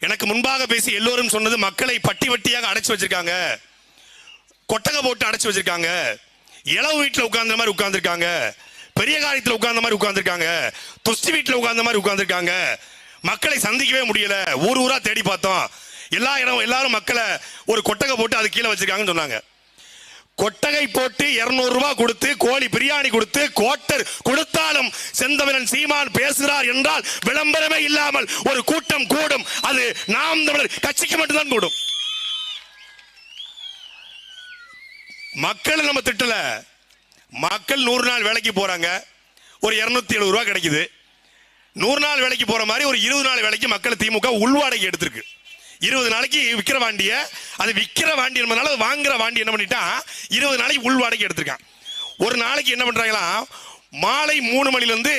எனக்கு முன்பாக பேசி எல்லோரும் சொன்னது மக்களை பட்டி வட்டியாக அடைச்சு வச்சிருக்காங்க, கொட்டகை போட்டு அடைச்சு வச்சிருக்காங்க, இளவு வீட்டில் உட்கார்ந்த மாதிரி உட்கார்ந்துருக்காங்க, பெரிய காரியத்தில் உட்கார்ந்த மாதிரி உட்கார்ந்துருக்காங்க, தொஸ்தி வீட்டில் உட்கார்ந்த மாதிரி உட்கார்ந்துருக்காங்க, மக்களை சந்திக்கவே முடியல, ஊர் ஊரா தேடி பார்த்தோம், எல்லாரும் மக்களை ஒரு கொட்டகை போட்டு அது கீழே வச்சிருக்காங்கன்னு சொன்னாங்க. கொட்டகை போட்டு 200 ரூபாய் கொடுத்து கோழி பிரியாணி கொடுத்து கோட்டர் கொடுத்தாலும் செந்தமிழன் சீமான் பேசுகிறார் என்றால் விளம்பரமே இல்லாமல் ஒரு கூட்டம் கூடும். அது நாம் தமிழர் கட்சிக்கு மட்டும்தான் கூடும். மக்கள் நம்ம திட்டல. மக்கள் 100 நாள் வேலைக்கு போறாங்க, ஒரு 270 ரூபாய் கிடைக்குது. 100 நாள் வேலைக்கு போற மாதிரி ஒரு 20 நாள் வேலைக்கு மக்கள் திமுக உள்வாடகை எடுத்திருக்கு. 20 நாளைக்கு விற்கிற வாண்டிய, அது விற்கிற வாண்டி என்பதனால வாங்குற வாண்டி என்ன பண்ணிட்டான், 20 நாளைக்கு உள் வாடகை எடுத்திருக்கான். ஒரு நாளைக்கு என்ன பண்றாங்களா, மாலை 3 மணிலிருந்து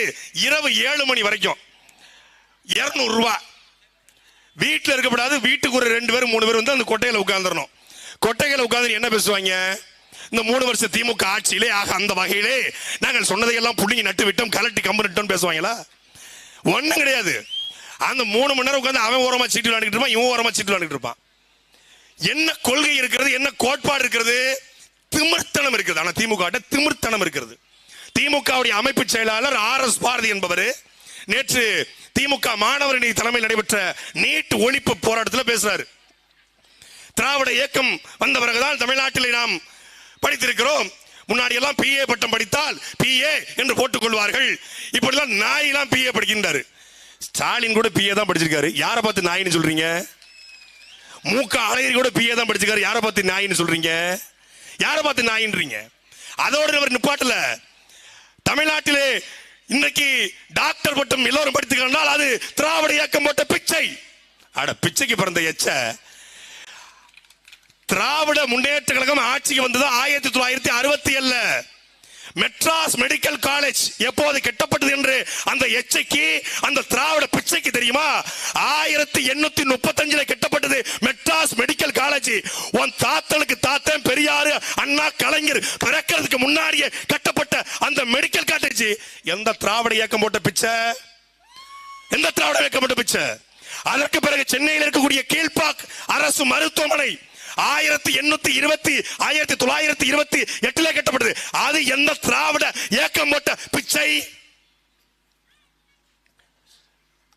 இரவு 7 மணி வரைக்கும் 200 ரூபாய். வீட்டில் இருக்கப்படாது, வீட்டுக்கு ஒரு 2 பேர் 3 பேர் வந்து அந்த கொட்டையில உட்கார்ந்துடணும். கொட்டையில உட்கார்ந்து என்ன பேசுவாங்க, இந்த 3 வருஷ திமுக ஆட்சியிலே ஆக அந்த வகையிலே நாங்கள் சொன்னதையெல்லாம் புள்ளிங்க நட்டு விட்டோம், கலட்டி கம்பு நட்டோம் பேசுவாங்களா? ஒன்றும் கிடையாது. அந்த 3 மணி நேரம் உட்காந்து அவன் ஓரமா சீட்டு விளையாடிட்டு இருப்பான், இவன் ஓரமா சீட்டு விளையாடிட்டு இருப்பான். என்ன கொள்கை இருக்கிறது, என்ன கோட்பாடு இருக்கிறது, திமிர்த்தனம் இருக்கிறது. ஆனா திமுக திமிர்த்தனம் இருக்கிறது. திமுகவுடைய அமைப்பு செயலாளர் RS பாரதி என்பவர் நேற்று திமுக மாணவரணி தலைமையில் நடைபெற்ற நீட் ஒழிப்பு போராட்டத்தில் பேசுறாரு. திராவிட இயக்கம் வந்த பிறகுதான் தமிழ்நாட்டில் நாம் படித்திருக்கிறோம். முன்னாடி எல்லாம் PA பட்டம் படித்தால் PA என்று போட்டுக் கொள்வார்கள். இப்படிதான் நாயெல்லாம் PA படிக்கின்றாரு. ஸ்டாலின் கூட PA தான் படிச்சிருக்காரு. யாரை பார்த்து நாயின்னு சொல்றீங்க? மூக்க அழகிரி கூட PA தான் படிச்சிருக்காரு. யாரை பார்த்து நாயின்னு சொல்றீங்க? யாரை பார்த்து நாயின்றீங்க? அதோடு அவர் நிப்பாட்டல. தமிழ்நாட்டிலே இன்னைக்கு டாக்டர் பட்டம் எல்லோரும் படித்துக்கிறால் அது திராவிட இயக்கம் போட்ட பிச்சை. அட பிச்சைக்கு பிறந்த எச்ச. திராவிட முன்னேற்ற கழகம் ஆட்சிக்கு வந்தது 1967. மெட்ராஸ் மெடிக்கல் காலேஜ் எப்போது கட்டப்பட்டது என்று அந்த எச்சைக்கு, அந்த திராவிட பிச்சைக்கு தெரியுமா? 1835 கட்டப்பட்டது மெட்ராஸ் மெடிக்கல் காலேஜ். உன் தாத்தனுக்கு தாத்தன் பெரியாரு அண்ணா கலைஞர் பிறக்கிறதுக்கு முன்னாடியே கட்டப்பட்ட அந்த மெடிக்கல் காலேஜ் எந்த திராவிட இயக்கம் போட்ட பிச்சை? எந்த திராவிட இயக்கம் போட்ட பிச்சை? அதற்கு பிறகு சென்னையில் இருக்கக்கூடிய கீழ்பாக் அரசு மருத்துவமனை 1928 கட்டப்பட்டது. அது எந்த திராவிட இயக்கம் போட்ட பிச்சை?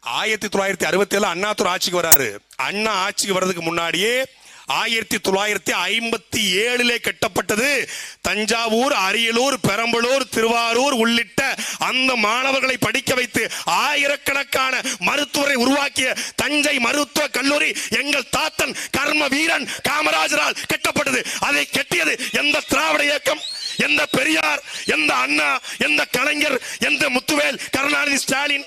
1967 அண்ணாதுரை ஆட்சிக்கு வராரு. அண்ணா ஆட்சிக்கு வர்றதுக்கு முன்னாடியே 1957 கட்டப்பட்டது தஞ்சாவூர், அரியலூர், பெரம்பலூர், திருவாரூர் உள்ளிட்ட அந்த மாணவர்களை படிக்க வைத்து ஆயிரக்கணக்கான மருத்துவரை உருவாக்கிய தஞ்சை மருத்துவ கல்லூரி எங்கள் தாத்தன் கர்ம வீரன் காமராஜரால் கட்டப்பட்டது. அதை கட்டியது எந்த திராவிட இயக்கம்? எந்த பெரியார்? எந்த அண்ணா? எந்த கலைஞர்? எந்த முத்துவேல், கருணாநிதி, ஸ்டாலின்?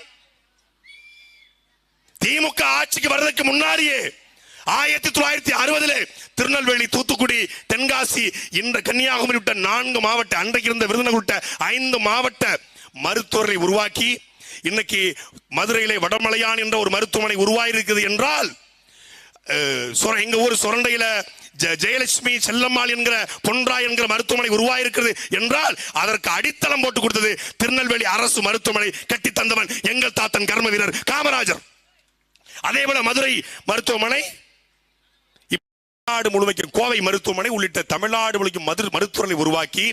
திமுக ஆட்சிக்கு வர்றதுக்கு முன்னாடியே 1960 திருநெல்வேலி, தூத்துக்குடி, தென்காசி, இன்று கன்னியாகுமரி விட்ட 4 மாவட்ட, அன்றைக்கு இருந்த விருதுநகர் விட்ட 5 மாவட்ட மருத்துவரை உருவாக்கி இன்னைக்கு மதுரையிலே வடமலையான் என்ற ஒரு மருத்துவமனை உருவாயிருக்கிறது என்றால், எங்க ஊர் சுரண்டையில ஜெயலட்சுமி செல்லம்மாள் என்கிற பொன்ராய் என்கிற மருத்துவமனை உருவாயிருக்கிறது என்றால் அதற்கு அடித்தளம் போட்டு கொடுத்தது திருநெல்வேலி அரசு மருத்துவமனை கட்டி தந்தவன் எங்கள் தாத்தன் கர்ம வீரர் காமராஜர். அதே போல மதுரை மருத்துவமனை, முழுமைக்கும் கோவை மருத்துவமனை உள்ளிட்ட தமிழ்நாடு முழுமைக்கும் மருத்துவமனை உருவாக்கி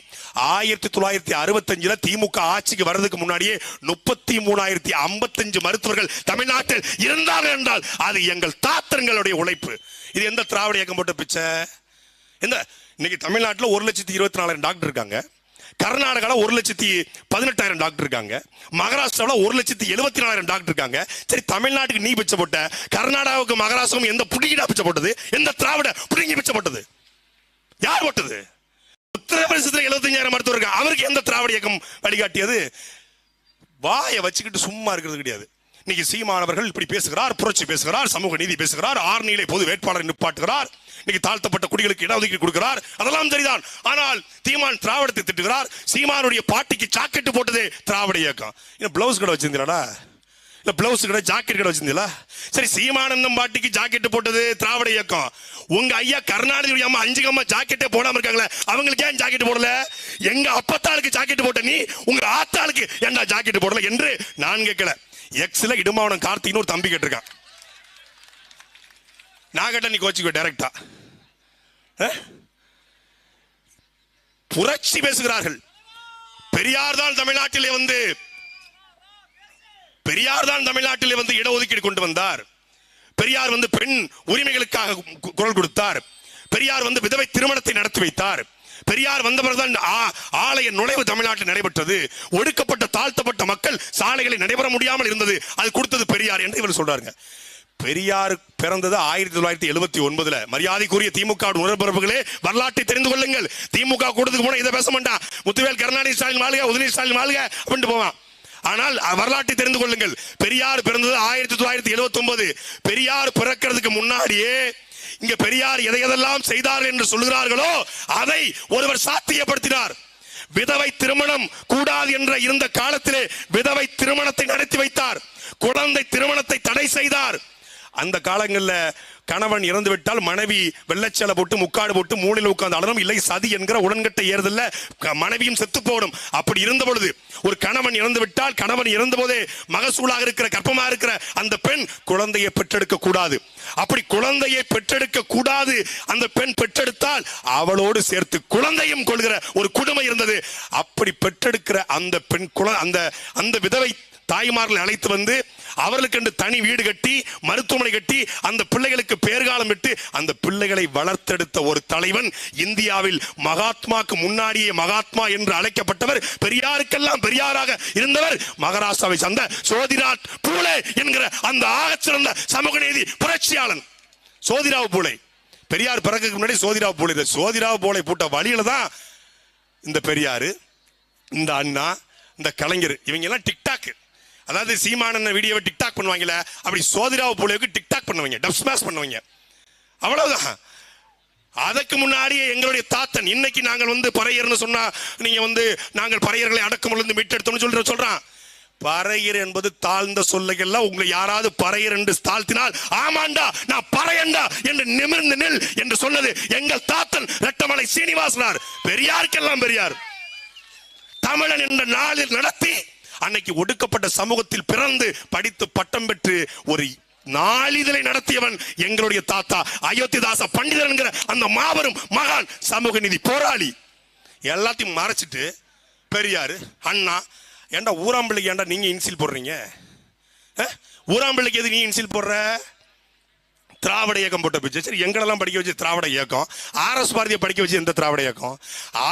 1965 திமுக ஆட்சிக்கு வர்றதுக்கு முன்னாடியே 33,055 மருத்துவர்கள் தமிழ்நாட்டில் இருந்தார்கள் என்றால் அது எங்கள் தாத்தர்களுடைய உழைப்பு. இது எந்த திராவிட இயக்கம் போட்ட பிச்சை? இன்னைக்கு தமிழ்நாட்டில் 1,24,000 டாக்டர் இருக்காங்க. கர்நாடகாவில் 1,18,000 டாக்டர் இருக்காங்க. மகாராஷ்டிராவில் 1,74,000 டாக்டர் இருக்காங்க. சரி, தமிழ்நாட்டுக்கு நீ பிச்சை போட்ட, கர்நாடகாவுக்கு மகாராஷ்டிராவுக்கும் எந்த புடிங்கிடா பிச்சை போட்டது? எந்த திராவிட புடிங்கி பிச்சை போட்டது? யார் போட்டது? உத்தரப்பிரதேசத்தில் 75,000 மருத்துவர் இருக்காங்க. அவருக்கு எந்த திராவிட இயக்கம் வழிகாட்டியது? வாயை வச்சுக்கிட்டு சும்மா இருக்கிறது கிடையாது. இன்னைக்கு சீமானவர்கள் இப்படி பேசுகிறார், புரட்சி பேசுகிறார், சமூக நீதி பேசுகிறார், ஆர்னிலை பொது வேட்பாளர் நிப்பாட்டுகிறார், இன்னைக்கு தாழ்த்தப்பட்ட குடிகளுக்கு இடஒதுக்கீடு கொடுக்கிறார். அதெல்லாம் சரிதான். ஆனால் சீமான் திராவிடத்தை திட்டுகிறார். சீமானுடைய பாட்டிக்கு ஜாக்கெட் போட்டது திராவிட இயக்கம். பிளவுஸ் கடை வச்சிருந்தீங்களா? இல்ல பிளவுஸ் கடை, ஜாக்கெட் கடை வச்சிருந்தீங்களா? சரி, சீமானந்தம் பாட்டிக்கு ஜாக்கெட் போட்டது திராவிட இயக்கம். உங்க ஐயா கருணாநிதி அம்மா 5 அம்மா ஜாக்கெட்டே போடாம இருக்காங்களே, அவங்களுக்கு ஏன் ஜாக்கெட் போடல? எங்க அப்பத்தாளுக்கு ஜாக்கெட் போட்ட நீ உங்க ஆத்தாளுக்கு என்ன ஜாக்கெட் போடல என்று நான் கேட்கல. எக்ஸ்ல இடுமாவனம் கார்த்தின்னு ஒரு தம்பி கேட்டிருக்கான். நான் கேட்ட நீ கோச்சிக்கோ டைரக்டா. புரட்சி பேசுகிறார்கள். பெரியார் தான் தமிழ்நாட்டிலே வந்து இடஒதுக்கீடு கொண்டு வந்தார். பெரியார் வந்து பெண் உரிமைகளுக்காக குரல் கொடுத்தார். பெரியார் வந்து விதவை திருமணத்தை நடத்தி வைத்தார். பெரியார் வந்த பிறகுதான் ஆலய நுழைவு தமிழ்நாட்டில் நடைபெற்றது. ஒடுக்கப்பட்ட தாழ்த்தப்பட்ட மக்கள் சாலைகளில் நடைபெற முடியாமல் இருந்தது, அது கொடுத்தது பெரியார் என்று இவர் சொல்றாங்க. பெரியார் பிறந்தது 1979. மரியாதைக்குரிய திமுக உணர்பரப்புகளே, வரலாற்றை தெரிந்து கொள்ளுங்கள். திமுக கூட்டத்துக்கு போன இதை பேச மாட்டான். முத்துவேல் கருணாநிதி ஸ்டாலின் வாழ்க, உதயநிதி ஸ்டாலின் வாழ்க அப்படின்ட்டு போவான். ஆனால் வரலாற்றை தெரிந்து கொள்ளுங்கள். பெரியார் பிறந்தது 1979. பெரியார் பிறக்கிறதுக்கு முன்னாடியே இங்க பெரியார் எதையெல்லாம் செய்தார் என்று சொல்கிறார்களோ அதை ஒருவர் சாத்தியப்படுத்தினார். விதவை திருமணம் கூடாது என்ற இருந்த காலத்திலே விதவை திருமணத்தை நடத்தி வைத்தார். குழந்தை திருமணத்தை தடை செய்தார். அந்த காலங்களில் கணவன் இறந்து விட்டால் மனைவி வெள்ளச்சேலை போட்டு முக்காடு போட்டு மூலையில் உட்கார்ந்து அழணும், இல்லை சதி என்கிற உடன்கட்டை ஏறுதல்ல மனைவியும் செத்து போடும். அப்படி இருந்த பொழுது ஒரு கணவன் இறந்து விட்டால் கணவன் இறந்த போதே மகசூலாக இருக்கிற கர்ப்பமா இருக்கிற அந்த பெண் குழந்தையை பெற்றெடுக்க கூடாது. அப்படி குழந்தையை பெற்றெடுக்க கூடாது. அந்த பெண் பெற்றெடுத்தால் அவளோடு சேர்த்து குழந்தையும் கொள்கிற ஒரு குடும்பம் இருந்தது. அப்படி பெற்றெடுக்கிற அந்த பெண் அந்த விதவை தாய்மார்களை அழைத்து வந்து அவர்களுக்கு தனி வீடு கட்டி மருத்துவமனை கட்டி அந்த பிள்ளைகளுக்கு பேர்காலம் விட்டு அந்த பிள்ளைகளை வளர்த்தெடுத்த ஒரு தலைவன் இந்தியாவில். மகாத்மாக்கு முன்னாடியே மகாத்மா என்று அழைக்கப்பட்டவர், பெரியாருக்கெல்லாம் பெரியாராக இருந்தவர் மகாராஷ்டிராவை சார்ந்த சோதிராவ் பூலே என்கிற அந்த ஆகச்சிறந்த சமூக நீதி புரட்சியாளன் சோதிராவ் பூலே. பெரியார் பிறகு முன்னாடி சோதிராவ் பூலே. சோதிராவ் பூலே போட்ட வழியில தான் இந்த பெரியாரு, இந்த அண்ணா, இந்த கலைஞர் இவங்க எல்லாம் டிக்டாக், அதாவது சீமானன் வீடியோவை டிக்டாக் பண்ணுவாங்கல்ல, அப்படி சோதிராவ் பூலேவுக்கு டிக்டாக் பண்ணுவாங்க, டப் ஸ்மாஷ் பண்ணுவாங்க, அவ்வளவுதான். அதற்கு முன்னாடியே எங்களுடைய தாத்தன், இன்னைக்கு நாங்கள் வந்து பறையர்னு சொன்னா நீங்க வந்து நாங்கள் பறையர்களை அடக்குமுள்ள மீட்டெடுத்தோம்னு சொல்றான். பறையர் என்பது தாழ்ந்த சொல்லைகள்லாம் உங்களை யாராவது பறையர் என்று தாழ்த்தினால் ஆமாண்டா நான் பறையண்டா என்று நிமிர்ந்து நில் என்று சொன்னது எங்கள் தாத்தன் ரெட்டமலை சீனிவாசனார். பெரியாருக்கெல்லாம் பெரியார். தமிழன் என்ற நாளில் நடத்தி அன்னைக்கு ஒடுக்கப்பட்ட சமூகத்தில் பிறந்து படித்து பட்டம் பெற்று ஒரு நாளிதழை நடத்தியவன் எங்களுடைய தாத்தா அயோத்திதாச பண்டிதர் என்கிற அந்த மாபெரும் மகான் சமூக நீதி போராளி. எல்லாத்தையும் மறைச்சிட்டு பெரியாரு அண்ணா ஏண்டா ஊராம்பிள்ளைக்கு ஏண்டா நீங்க இன்சில் போடுறீங்க? ஊராம்பிள்ளைக்கு எது நீ இன்சில் போடுற? திராவிட இயக்கம் போட்ட பிச்சை. சரி, எங்களெல்லாம் படிக்க வச்சு திராவிட இயக்கம். RS பாரதியை படிக்க வச்சு எந்த திராவிட இயக்கம்?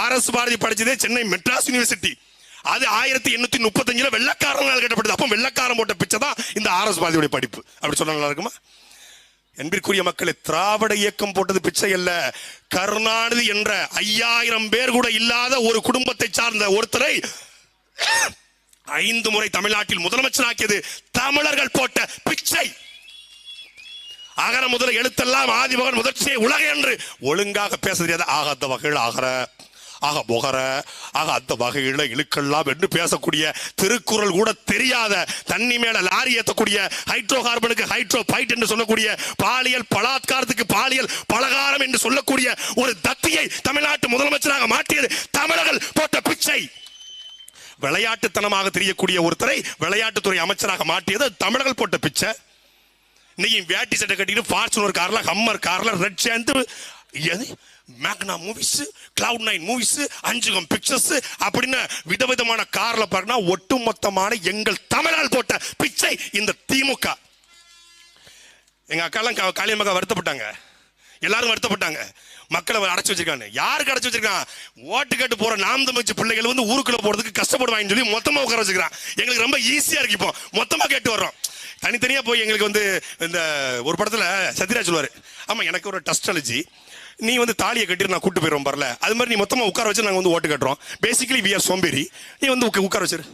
RS பாரதி படிச்சதே சென்னை மெட்ராஸ் யூனிவர்சிட்டி. அது 1835 வெள்ளக்காரனால் கட்டப்பட்டது. அப்போ வெள்ளக்காரன் போட்ட பிச்சை தான் இந்த RS பாரதியுடைய படிப்பு. அப்படி சொன்னா நல்லா இருக்குமா? என்பதற்குரிய மக்களை, திராவிட இயக்கம் போட்டது பிச்சை அல்ல. கருணாநிதி என்ற 5000 பேர் கூட இல்லாத ஒரு குடும்பத்தை சார்ந்த ஒருத்தரை 5 முறை தமிழ்நாட்டில் முதலமைச்சராக்கியது தமிழர்கள் போட்ட பிச்சை. அகர முதல எழுத்தெல்லாம் ஆதிமகன் முதற்சியை உலக என்று ஒழுங்காக பேச தெரியாத ஆகாத வகையில் ஆகர ஆக புகர ஆக அந்த வகையில இழுக்கலாம் என்று பேசக்கூடிய, திருக்குறள் கூட தெரியாத, தண்ணி மேல லாரி ஏற்றக்கூடிய, ஹைட்ரோ கார்பனுக்கு ஹைட்ரோ பைட் என்று சொல்லக்கூடிய, பாலியல் பலாத்காரத்துக்கு பாலியல் பலகாரம் என்று சொல்லக்கூடிய ஒரு தத்தியை தமிழ்நாட்டு முதலமைச்சராக மாற்றியது தமிழர்கள் போட்ட பிச்சை. விளையாட்டுத்தனமாக தெரியக்கூடிய ஒருத்தரை விளையாட்டுத்துறை அமைச்சராக மாற்றியது தமிழர்கள் போட்ட பிச்சை. இன்னைக்கு வேட்டி சட்டை கட்டிட்டு ஃபார்ச்சுனர் கார்ல, ஹம்மர் கார்ல, ரெட் சேர்ந்து மேக்னா மூவிஸ், கிளவுட் 9 மூவிஸ், அஞ்சுகம் பிக்சர்ஸ் அப்படின்னு விதவிதமான கார்ல பாருன்னா ஒட்டுமொத்தமான எங்கள் தமிழர்கள் போட்ட பிச்சை இந்த திமுக. எங்க அக்காலாம் காளியம்மா வருத்தப்பட்டாங்க, எல்லாரும் வருத்தப்பட்டாங்க. மக்களை அடைச்சு வச்சிருக்காங்க. யாருக்கு அடைச்சு வச்சிருக்கான்? ஓட்டு கேட்டு போற நாம் தமிழ் பிள்ளைகள் வந்து ஊருக்குள்ள போறதுக்கு கஷ்டப்படுவாங்கன்னு சொல்லி மொத்தமா உட்கார வச்சிருக்கான். எங்களுக்கு ரொம்ப ஈஸியா இருக்கு, இப்போ மொத்தமா கேட்டு வர்றோம். தனித்தனியா போய் எங்களுக்கு வந்து இந்த ஒரு படத்துல சத்யராஜ் சொல்லுவாரு, ஆமா எனக்கு ஒரு டஸ்ட் அலர்ஜி, நீ வந்து தாலியை கட்டிட்டு நான் கூட்டு போயிடுவோம் பரல, அது மாதிரி நீ மொத்தமா உட்கார வச்சு நாங்க வந்து ஓட்டு கட்டுறோம். பேசிக்கலி வி ஆர் சோம்பேறி, நீ வந்து உட்கார வச்சிரு.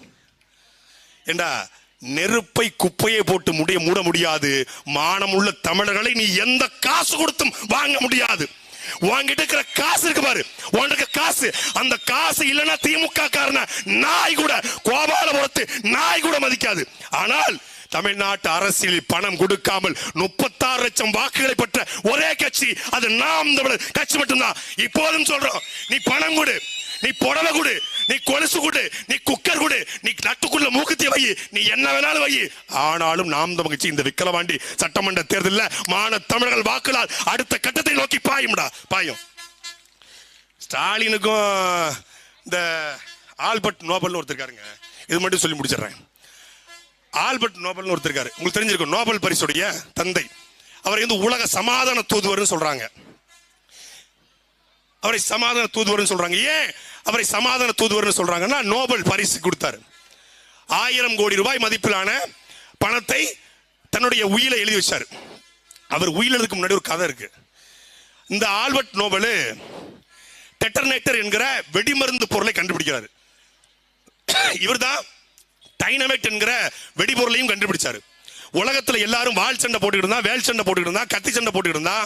ஏண்டா நெருப்பை குப்பையை போட்டு மூட முடியாது. மானம் உள்ள தமிழர்களை நீ எந்த காசு கொடுத்தும் வாங்க முடியாது. உன்கிட்ட இருக்கிற காசு இருக்கு பாரு, உன்கிட்ட காசு, அந்த காசு இல்லைன்னா திமுக காரன நாய் கூட, கோபாலபுரத்து நாய் கூட மதிக்காது. ஆனால் தமிழ்நாட்டு அரசியலில் பணம் கொடுக்காமல் 36 லட்சம் வாக்குகளை பெற்ற ஒரே கட்சி அது நாம் தமிழர் கட்சி மட்டும்தான். இப்போதும் சொல்றோம், நீ பணம் கொடு, நீ புடவை கொடு, நீ கொலுசு கொடு, நீ குக்கர் கொடு, நீ நட்டுக்குள்ள மூக்குத்தி வை, நீ என்ன வேணாலும் வை. ஆனாலும் நாம் தமிழ் கட்சி இந்த விக்கிரவாண்டி சட்டமன்ற தேர்தலில் மான தமிழர்கள் வாக்குகளால் அடுத்த கட்டத்தை நோக்கி பாயும். ஸ்டாலினுக்கும் இந்த ஆல்பர்ட் நோபல் ஒருத்தருக்காருங்க, இது மட்டும் சொல்லி முடிச்சிடுறேன். ஆல்பர்ட் நோபல் ஒருத்தருக்காரு, உங்களுக்கு தெரிஞ்சிருக்கும், நோபல் பரிசுடைய தந்தை. அவரை வந்து உலக சமாதான தூதுவர்னு சொல்றாங்க. அவரை சமாதான தூதுவர்னு சொல்றாங்க. ஏன் அவரை சமாதான தூதுவர்னு சொல்றாங்கன்னா, நோபல் பரிசு கொடுத்தாரு. 1000 கோடி ரூபாய் மதிப்பிலான பணத்தை தன்னுடைய உயிரை எழுதி வச்சாரு. அவர் உயிரிழதுக்கு முன்னாடி ஒரு கதை இருக்கு. இந்த ஆல்பர்ட் நோபல் டெட்டர்னேட்டர் என்கிற வெடிமருந்து பொருளை கண்டுபிடிக்கிறார். இவர்தான் டைனமைட் என்கிற வெடிபொருளையும் கண்டுபிடிச்சாரு. உலகத்துல எல்லாரும் வால் சண்டை போட்டுக்கிட்டு இருந்தா, வேல் சண்டை போட்டுக்கிட்டு இருந்தா, கத்தி சண்டை போட்டுக்கிட்டு இருந்தா,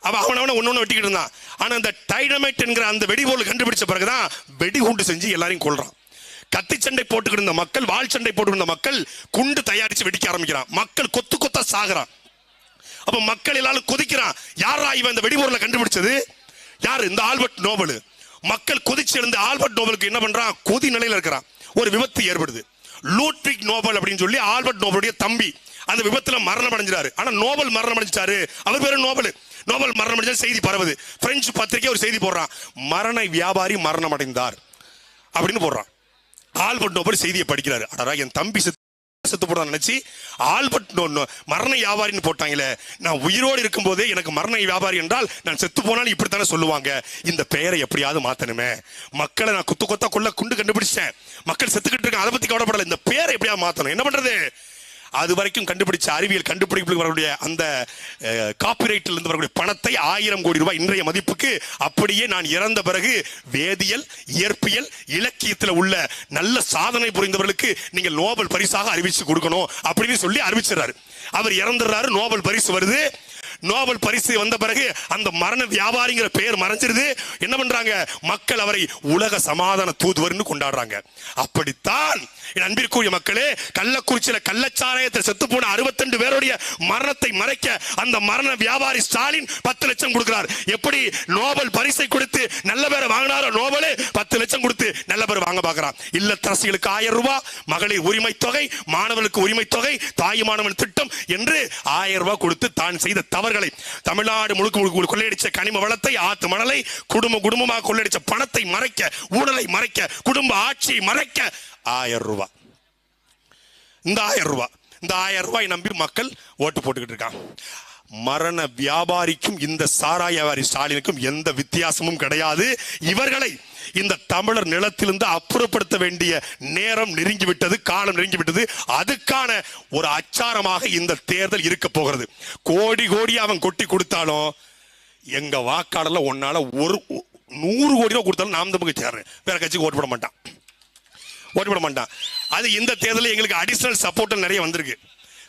அவனவன ஒன்னொன்னு வெட்டிக்கிட்டு இருந்தான். ஆனா அந்த டைனமைட் என்கிற அந்த வெடிபொருள் கண்டுபிடிச்ச பிறகுதான் வெடிகுண்டு செஞ்சு எல்லாரையும் கொல்றான். கத்தி சண்டை போட்டுக்கிட்டு இருந்த மக்கள், வால் சண்டை போட்டுக்கிட்டு இருந்த மக்கள் குண்டு தயாரிச்சு வெடிக்க ஆரம்பிக்கிறான். மக்கள் கொத்து கொத்தா சாகுறான். அப்ப மக்கள் எல்லாரும் கொதிக்கிறான், யாரா இவன் இந்த வெடிபொருளை கண்டுபிடிச்சது? யாரு? இந்த ஆல்பர்ட் நோபல். மக்கள் கொதிச்சு எழுந்த ஆல்பர்ட் நோபலுக்கு என்ன பண்றான்? கொதி நிலையில இருக்கிறான். ஒரு விபத்து ஏற்படுது. லூட்விக் நோபல் அப்படின்னு சொல்லி ஆல்பர்ட் நோபலுடைய தம்பி அந்த விபத்துல மரணம் அடைஞ்சாரு. ஆனா நோபல் மரணம் அடைஞ்சாரு, அவர் பேரு நோபல். நோபல் மரணம் அடைஞ்ச செய்தி பரவுது. பிரெஞ்சு பத்திரிகை ஒரு செய்தி போடுறான், மரண வியாபாரி மரணம் அடைந்தார் அப்படின்னு போடுறான். ஆல்பர்ட் நோபல் செய்தியை படிக்கிறாரு. அடரா, என் தம்பி செத்து போட நினைச்சு ஆல்பர்ட் மரண வியாபாரின்னு போட்டாங்களே, நான் உயிரோடு இருக்கும் போதே எனக்கு மரண வியாபாரி என்றால் நான் செத்து போனாலும் இப்படித்தானே சொல்லுவாங்க. இந்த பெயரை எப்படியாவது மாத்தணுமே, மக்களை நான் குத்து கொத்தா கொள்ள குண்டு கண்டுபிடிச்சேன், மக்கள் செத்துக்கிட்டு இருக்காங்க, அதை பத்தி கவலைப்படல, இந்த பெயரை எப்படியாவது மாத்தணும். என்ன பண்றது? அது வரைக்கும் கண்டுபிடிச்ச அறிவியல் கண்டுபிடிப்புக்கு வரக்கூடிய அந்த காப்பிரைட்டில் இருந்து வரக்கூடிய பணத்தை 1000 கோடி ரூபாய் இன்றைய மதிப்புக்கு அப்படியே நான் இறந்த பிறகு வேதியியல், இயற்பியல், இலக்கியத்தில் உள்ள நல்ல சாதனை புரிந்தவர்களுக்கு நீங்கள் நோபல் பரிசாக அறிவிச்சு கொடுக்கணும் அப்படின்னு சொல்லி அறிவிச்சிடறாரு. அவர் இறந்துடுறாரு, நோபல் பரிசு வருது. நோபல் பரிசு வந்த பிறகு அந்த மரண வியாபாரிங்கிற பெயர் மறைஞ்சிருது. என்ன பண்றாங்க? மக்கள் அவரை உலக சமாதான தூதுவர்னு கொண்டாடுறாங்க. அப்படித்தான் என் அன்பிற்குரிய மக்களே, கள்ளக்குறிச்சியில கள்ளச்சாராயத்தில் செத்து போன 62 பேருடைய மரணத்தை மறைக்க அந்த மரண வியாபாரி ஸ்டாலின் 10 லட்சம் கொடுக்கிறார். எப்படி நோபல் பரிசை கொடுத்து நல்ல பேரை வாங்கினாரோ நோபல் 10 லட்சம் கொடுத்து நல்ல பேர் வாங்க பார்க்கிறான். இல்லத்தரசிகளுக்கு 1000 ரூபாய், மகளிர் உரிமை தொகை, மாணவர்களுக்கு உரிமை தொகை, தாய் மாணவன் திட்டம் என்று 1000 ரூபாய் கொடுத்து தான் செய்த தவறுகளை, தமிழ்நாடு முழுக்க கொள்ளையடிச்ச கனிம வளத்தை, ஆத்து மணலை, குடும்பமாக கொள்ளையடிச்ச பணத்தை மறைக்க, ஊழலை மறைக்க, குடும்ப ஆட்சியை மறைக்க 1000 ரூபாய். இந்த 1000 ரூபாய் நம்பி மக்கள் ஓட்டு போட்டுக்கிட்டு இருக்காங்க. மரண வியாபாரிக்கும் இந்த சாராய வியாபாரி ஸ்டாலினுக்கும் எந்த வித்தியாசமும் கிடையாது. இவர்களை இந்த தமிழர் நிலத்திலிருந்து அப்புறப்படுத்த வேண்டிய நேரம் நெருங்கிவிட்டது, காலம் நெருங்கிவிட்டது. அதுக்கான ஒரு அச்சாரமாக இந்த தேர்தல் இருக்க போகிறது. கோடி கோடி அவன் கொட்டி கொடுத்தாலும் எங்க வாக்காளர்ல ஒன்னால ஒரு 100 கோடி ரூபாய் கொடுத்தாலும் நாம் தமிழ் சேர்றேன், வேற கட்சிக்கு ஓட்டு போட மாட்டான். அது இந்த தேர்தலில் எங்களுக்கு அடிஷனல் சப்போர்ட் நிறைய வந்திருக்கு.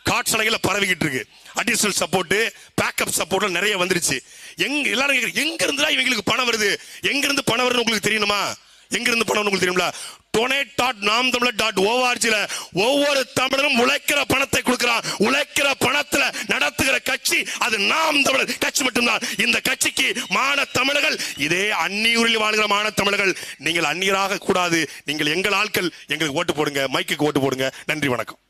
காட்சலைகளை பரவிக்கிட்டு இருக்கு. அடிஷனல் சப்போர்ட், பேக்கப் சப்போர்ட் நிறைய வந்துருச்சு. எல்லாரும் எங்க இருந்தா இவங்களுக்கு பணம் வருது, எங்க இருந்து பணம் வருதுன்னு உங்களுக்கு தெரியுமா? எங்க இருந்து பணம் உங்களுக்கு தெரியுங்களா? donate.namtamil.org ஒவ்வொரு தமிழரும் உழைக்கிற பணத்தை கொடுக்கிறான். உழைக்கிற பணத்துல நடத்துகிற கட்சி அது நாம் தமிழர் கட்சி மட்டும்தான். இந்த கட்சிக்கு மான தமிழர்கள், இதே அந்நியூரில் வாழ்கிற மான தமிழர்கள், நீங்கள் அந்நியராக கூடாது. நீங்கள் எங்கள் ஆட்கள், எங்களுக்கு ஓட்டு போடுங்க, மைக்குக்கு ஓட்டு போடுங்க. நன்றி, வணக்கம்.